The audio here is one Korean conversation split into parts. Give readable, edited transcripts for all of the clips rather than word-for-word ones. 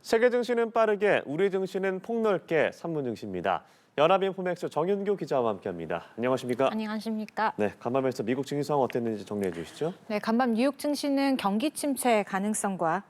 세계 증시는 빠르게, 우리 증시는 폭넓게 산문 증시입니다. 연합인포맥스 정윤교 기자와 함께합니다. 안녕하십니까? 안녕하십니까? 네, 간밤에서 미국 증시 상황 어땠는지 정리해 주시죠. 네, 간밤 뉴욕 증시는 경기 침체 가능성과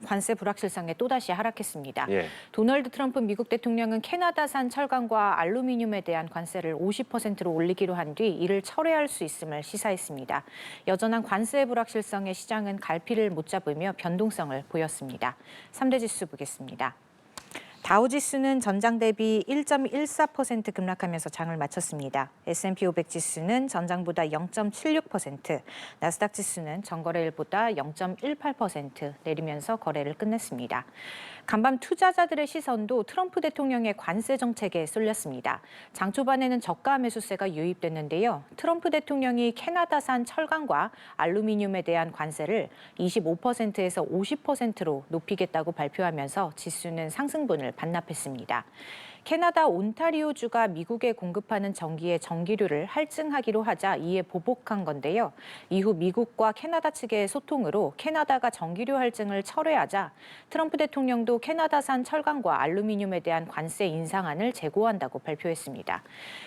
관세 불확실성에 또다시 하락했습니다. 예. 도널드 트럼프 미국 대통령은 캐나다산 철강과 알루미늄에 대한 관세를 50%로 올리기로 한 뒤 이를 철회할 수 있음을 시사했습니다. 여전한 관세 불확실성에 시장은 갈피를 못 잡으며 변동성을 보였습니다. 3대 지수 보겠습니다. 다우지수는 전장 대비 1.14% 급락하면서 장을 마쳤습니다. S&P 500 지수는 전장보다 0.76%, 나스닥 지수는 전거래일보다 0.18% 내리면서 거래를 끝냈습니다. 간밤 투자자들의 시선도 트럼프 대통령의 관세 정책에 쏠렸습니다. 장 초반에는 저가 매수세가 유입됐는데요. 트럼프 대통령이 캐나다산 철강과 알루미늄에 대한 관세를 25%에서 50%로 높이겠다고 발표하면서 지수는 상승분을 반납했습니다. 캐나다 온타리오주가 미국에 공급하는 전기의 전기료를 할증하기로 하자 이에 보복한 건데요. 이후 미국과 캐나다 측의 소통으로 캐나다가 전기료 할증을 철회하자 트럼프 대통령도 캐나다산 철강과 알루미늄에 대한 관세 인상안을 재고한다고 발표했습니다.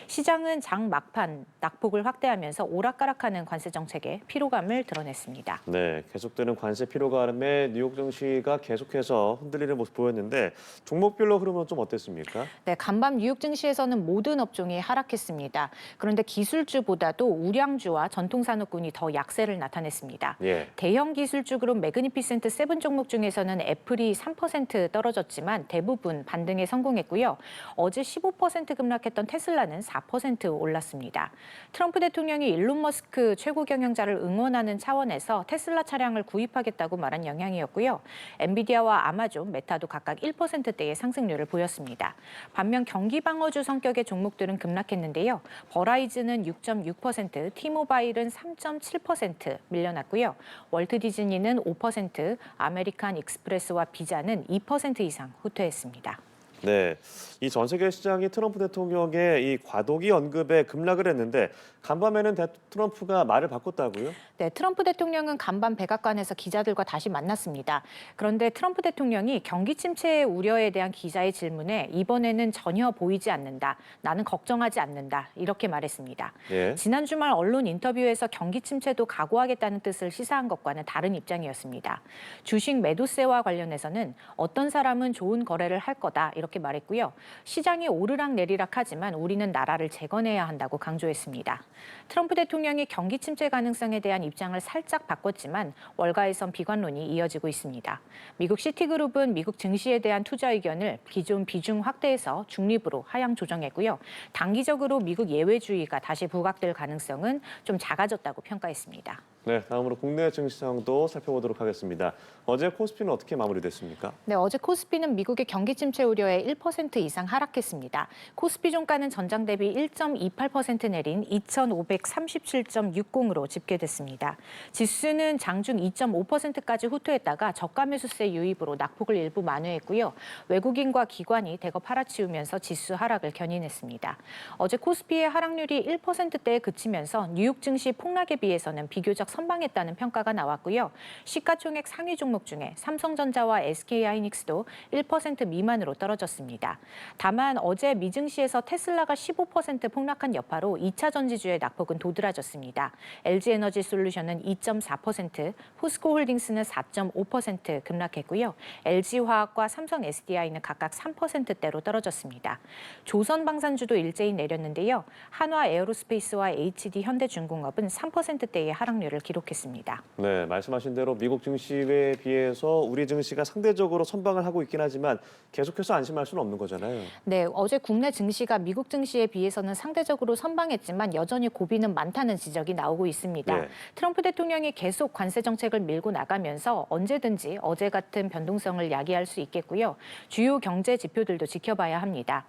시장은 장 막판 낙폭을 확대하면서 오락가락하는 관세 정책에 피로감을 드러냈습니다. 네, 계속되는 관세 피로감에 뉴욕 증시가 계속해서 흔들리는 모습 보였는데 종목별로 흐름은 좀 어땠습니까? 네, 간밤 뉴욕 증시에서는 모든 업종이 하락했습니다. 그런데 기술주보다도 우량주와 전통산업군이 더 약세를 나타냈습니다. 예. 대형 기술주 그룹 매그니피센트 7 종목 중에서는 애플이 3% 떨어졌지만 대부분 반등에 성공했고요. 어제 15% 급락했던 테슬라는 4% 올랐습니다. 트럼프 대통령이 일론 머스크 최고 경영자를 응원하는 차원에서 테슬라 차량을 구입하겠다고 말한 영향이었고요. 엔비디아와 아마존, 메타도 각각 1%대의 상승률을 보였습니다. 반면 경기 방어주 성격의 종목들은 급락했는데요. 버라이즌은 6.6%, 티모바일은 3.7% 밀려났고요. 월트 디즈니는 5%, 아메리칸 익스프레스와 비자는 2% 이상 후퇴했습니다. 네, 이 전 세계 시장이 트럼프 대통령의 이 과도기 언급에 급락을 했는데 간밤에는 트럼프가 말을 바꿨다고요? 네, 트럼프 대통령은 간밤 백악관에서 기자들과 다시 만났습니다. 그런데 트럼프 대통령이 경기 침체의 우려에 대한 기자의 질문에 이번에는 전혀 보이지 않는다. 나는 걱정하지 않는다. 이렇게 말했습니다. 예. 지난 주말 언론 인터뷰에서 경기 침체도 각오하겠다는 뜻을 시사한 것과는 다른 입장이었습니다. 주식 매도세와 관련해서는 어떤 사람은 좋은 거래를 할 거다. 이렇게 말했고요. 시장이 오르락 내리락 하지만 우리는 나라를 재건해야 한다고 강조했습니다. 트럼프 대통령이 경기 침체 가능성에 대한 입장을 살짝 바꿨지만 월가에선 비관론이 이어지고 있습니다. 미국 시티그룹은 미국 증시에 대한 투자 의견을 기존 비중 확대해서 중립으로 하향 조정했고요. 단기적으로 미국 예외주의가 다시 부각될 가능성은 좀 작아졌다고 평가했습니다. 네, 다음으로 국내 증시 상황도 살펴보도록 하겠습니다. 어제 코스피는 어떻게 마무리됐습니까? 네, 어제 코스피는 미국의 경기 침체 우려에 1% 이상 하락했습니다. 코스피 종가는 전장 대비 1.28% 내린 2,537.60으로 집계됐습니다. 지수는 장중 2.5%까지 후퇴했다가 저가 매수세 유입으로 낙폭을 일부 만회했고요. 외국인과 기관이 대거 팔아치우면서 지수 하락을 견인했습니다. 어제 코스피의 하락률이 1%대에 그치면서 뉴욕 증시 폭락에 비해서는 비교적 선방했다는 평가가 나왔고요. 시가총액 상위 종목 중에 삼성전자와 SK하이닉스도 1% 미만으로 떨어졌습니다. 다만 어제 미증시에서 테슬라가 15% 폭락한 여파로 2차 전지주의 낙폭은 도드라졌습니다. LG에너지솔루션은 2.4%, 포스코홀딩스는 4.5% 급락했고요. LG화학과 삼성 SDI는 각각 3%대로 떨어졌습니다. 조선방산주도 일제히 내렸는데요. 한화에어로스페이스와 HD현대중공업은 3%대의 하락률을 기록했습니다. 네, 말씀하신 대로 미국 증시에 비해서 우리 증시가 상대적으로 선방을 하고 있긴 하지만 계속해서 안심할 수는 없는 거잖아요. 네, 어제 국내 증시가 미국 증시에 비해서는 상대적으로 선방했지만 여전히 고비는 많다는 지적이 나오고 있습니다. 네. 트럼프 대통령이 계속 관세 정책을 밀고 나가면서 언제든지 어제 같은 변동성을 야기할 수 있겠고요. 주요 경제 지표들도 지켜봐야 합니다.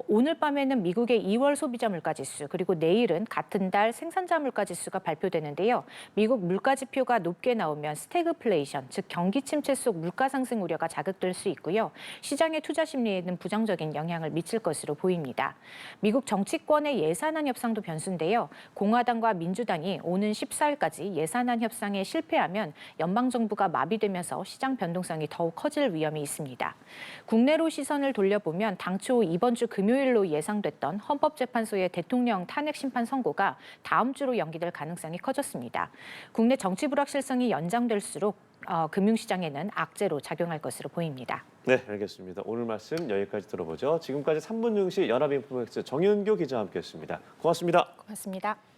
오늘 밤에는 미국의 2월 소비자 물가지수 그리고 내일은 같은 달 생산자 물가지수가 발표되는데요. 있는데요. 미국 물가 지표가 높게 나오면 스태그플레이션, 즉 경기 침체 속 물가 상승 우려가 자극될 수 있고요. 시장의 투자 심리에는 부정적인 영향을 미칠 것으로 보입니다. 미국 정치권의 예산안 협상도 변수인데요. 공화당과 민주당이 오는 14일까지 예산안 협상에 실패하면 연방정부가 마비되면서 시장 변동성이 더욱 커질 위험이 있습니다. 국내로 시선을 돌려보면 당초 이번 주 금요일로 예상됐던 헌법재판소의 대통령 탄핵 심판 선고가 다음 주로 연기될 가능성이 커졌습니다. 국내 정치 불확실성이 연장될수록 금융시장에는 악재로 작용할 것으로 보입니다. 네, 알겠습니다. 오늘 말씀 여기까지 들어보죠. 지금까지 3분 증시 연합인포맥스 정윤교 기자와 함께했습니다. 고맙습니다. 고맙습니다.